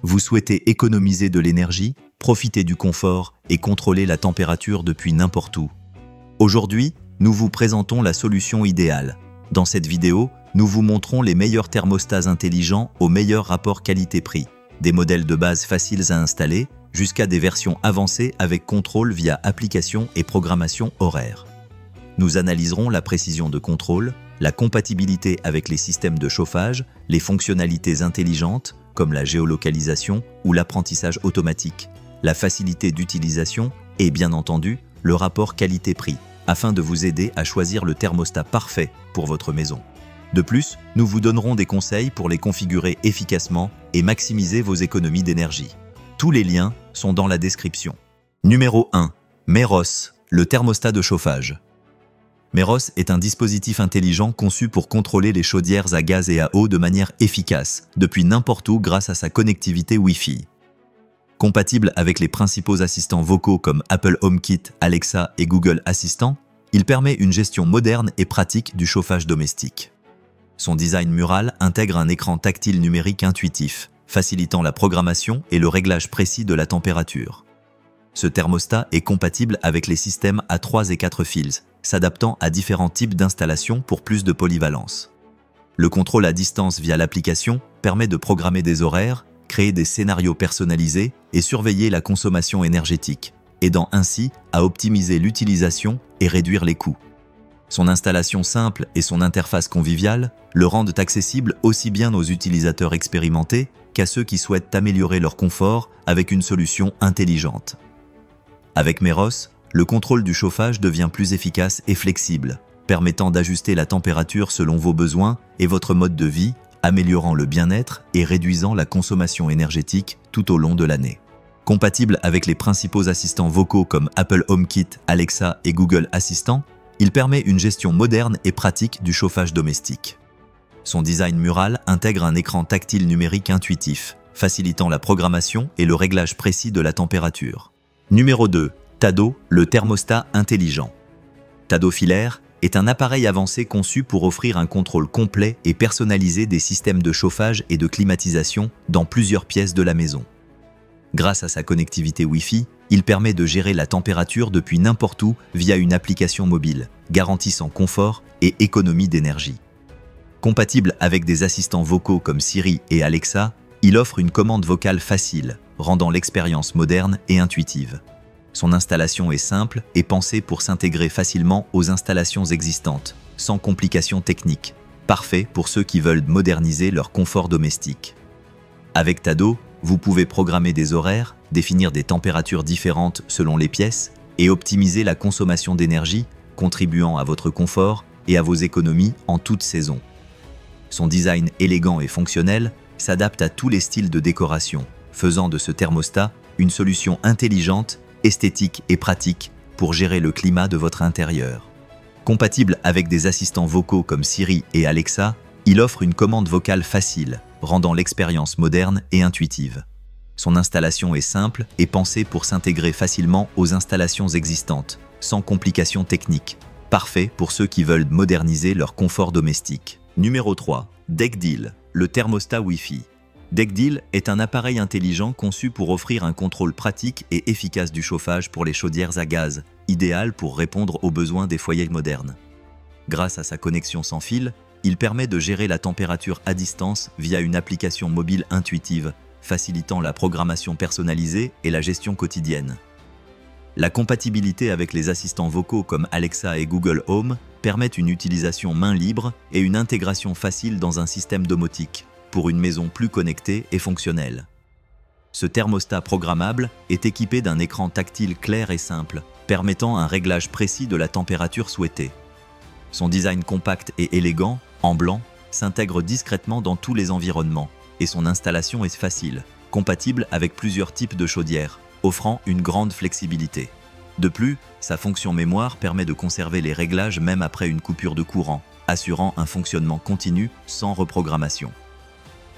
Vous souhaitez économiser de l'énergie, profiter du confort et contrôler la température depuis n'importe où. Aujourd'hui, nous vous présentons la solution idéale. Dans cette vidéo, nous vous montrons les meilleurs thermostats intelligents au meilleur rapport qualité-prix. Des modèles de base faciles à installer, jusqu'à des versions avancées avec contrôle via application et programmation horaire. Nous analyserons la précision de contrôle, la compatibilité avec les systèmes de chauffage, les fonctionnalités intelligentes comme la géolocalisation ou l'apprentissage automatique, la facilité d'utilisation et bien entendu le rapport qualité-prix, afin de vous aider à choisir le thermostat parfait pour votre maison. De plus, nous vous donnerons des conseils pour les configurer efficacement et maximiser vos économies d'énergie. Tous les liens sont dans la description. Numéro 1. Meros, le thermostat de chauffage. Meros est un dispositif intelligent conçu pour contrôler les chaudières à gaz et à eau de manière efficace, depuis n'importe où grâce à sa connectivité Wi-Fi. Compatible avec les principaux assistants vocaux comme Apple HomeKit, Alexa et Google Assistant, il permet une gestion moderne et pratique du chauffage domestique. Son design mural intègre un écran tactile numérique intuitif, facilitant la programmation et le réglage précis de la température. Ce thermostat est compatible avec les systèmes à 3 et 4 fils, s'adaptant à différents types d'installations pour plus de polyvalence. Le contrôle à distance via l'application permet de programmer des horaires, créer des scénarios personnalisés et surveiller la consommation énergétique, aidant ainsi à optimiser l'utilisation et réduire les coûts. Son installation simple et son interface conviviale le rendent accessible aussi bien aux utilisateurs expérimentés qu'à ceux qui souhaitent améliorer leur confort avec une solution intelligente. Avec Meros, le contrôle du chauffage devient plus efficace et flexible, permettant d'ajuster la température selon vos besoins et votre mode de vie, améliorant le bien-être et réduisant la consommation énergétique tout au long de l'année. Compatible avec les principaux assistants vocaux comme Apple HomeKit, Alexa et Google Assistant, il permet une gestion moderne et pratique du chauffage domestique. Son design mural intègre un écran tactile numérique intuitif, facilitant la programmation et le réglage précis de la température. Numéro 2. Tado, le thermostat intelligent. Tado Filaire est un appareil avancé conçu pour offrir un contrôle complet et personnalisé des systèmes de chauffage et de climatisation dans plusieurs pièces de la maison. Grâce à sa connectivité Wi-Fi, il permet de gérer la température depuis n'importe où via une application mobile, garantissant confort et économie d'énergie. Compatible avec des assistants vocaux comme Siri et Alexa, il offre une commande vocale facile, rendant l'expérience moderne et intuitive. Son installation est simple et pensée pour s'intégrer facilement aux installations existantes, sans complications techniques, parfait pour ceux qui veulent moderniser leur confort domestique. Avec Tado, vous pouvez programmer des horaires, définir des températures différentes selon les pièces et optimiser la consommation d'énergie, contribuant à votre confort et à vos économies en toute saison. Son design élégant et fonctionnel s'adapte à tous les styles de décoration, faisant de ce thermostat une solution intelligente, esthétique et pratique pour gérer le climat de votre intérieur. Compatible avec des assistants vocaux comme Siri et Alexa, il offre une commande vocale facile, rendant l'expérience moderne et intuitive. Son installation est simple et pensée pour s'intégrer facilement aux installations existantes, sans complications techniques, parfait pour ceux qui veulent moderniser leur confort domestique. Numéro 3. Deckdeal, le thermostat Wi-Fi. Deckdeal est un appareil intelligent conçu pour offrir un contrôle pratique et efficace du chauffage pour les chaudières à gaz, idéal pour répondre aux besoins des foyers modernes. Grâce à sa connexion sans fil, il permet de gérer la température à distance via une application mobile intuitive, facilitant la programmation personnalisée et la gestion quotidienne. La compatibilité avec les assistants vocaux comme Alexa et Google Home permet une utilisation main libre et une intégration facile dans un système domotique, pour une maison plus connectée et fonctionnelle. Ce thermostat programmable est équipé d'un écran tactile clair et simple, permettant un réglage précis de la température souhaitée. Son design compact et élégant, en blanc, s'intègre discrètement dans tous les environnements et son installation est facile, compatible avec plusieurs types de chaudières, offrant une grande flexibilité. De plus, sa fonction mémoire permet de conserver les réglages même après une coupure de courant, assurant un fonctionnement continu sans reprogrammation.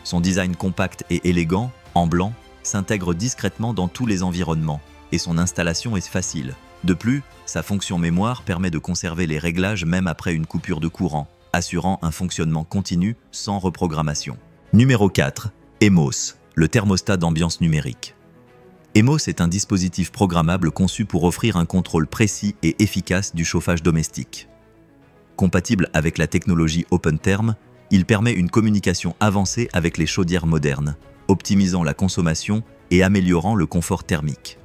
Son design compact et élégant, en blanc, s'intègre discrètement dans tous les environnements et son installation est facile. De plus, sa fonction mémoire permet de conserver les réglages même après une coupure de courant, assurant un fonctionnement continu sans reprogrammation. Numéro 4. Emos, le thermostat d'ambiance numérique. Emos est un dispositif programmable conçu pour offrir un contrôle précis et efficace du chauffage domestique. Compatible avec la technologie OpenTherm, il permet une communication avancée avec les chaudières modernes, optimisant la consommation et améliorant le confort thermique.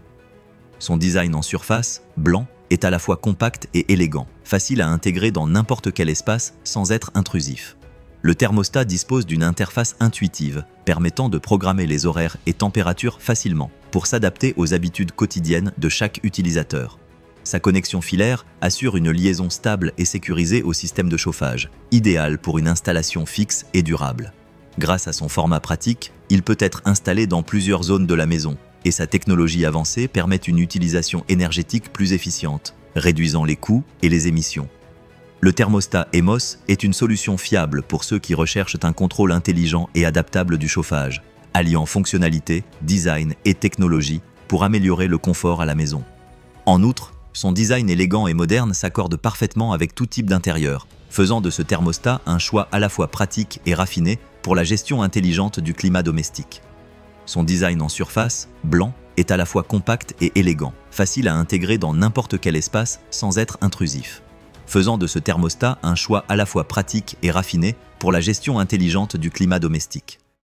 Son design en surface, blanc, est à la fois compact et élégant, facile à intégrer dans n'importe quel espace sans être intrusif. Le thermostat dispose d'une interface intuitive, permettant de programmer les horaires et températures facilement, pour s'adapter aux habitudes quotidiennes de chaque utilisateur. Sa connexion filaire assure une liaison stable et sécurisée au système de chauffage, idéal pour une installation fixe et durable. Grâce à son format pratique, il peut être installé dans plusieurs zones de la maison, et sa technologie avancée permet une utilisation énergétique plus efficiente, réduisant les coûts et les émissions. Le thermostat Emos est une solution fiable pour ceux qui recherchent un contrôle intelligent et adaptable du chauffage, alliant fonctionnalité, design et technologie pour améliorer le confort à la maison. En outre, son design élégant et moderne s'accorde parfaitement avec tout type d'intérieur, faisant de ce thermostat un choix à la fois pratique et raffiné pour la gestion intelligente du climat domestique. Son design en surface, blanc, est à la fois compact et élégant, facile à intégrer dans n'importe quel espace sans être intrusif, faisant de ce thermostat un choix à la fois pratique et raffiné pour la gestion intelligente du climat domestique.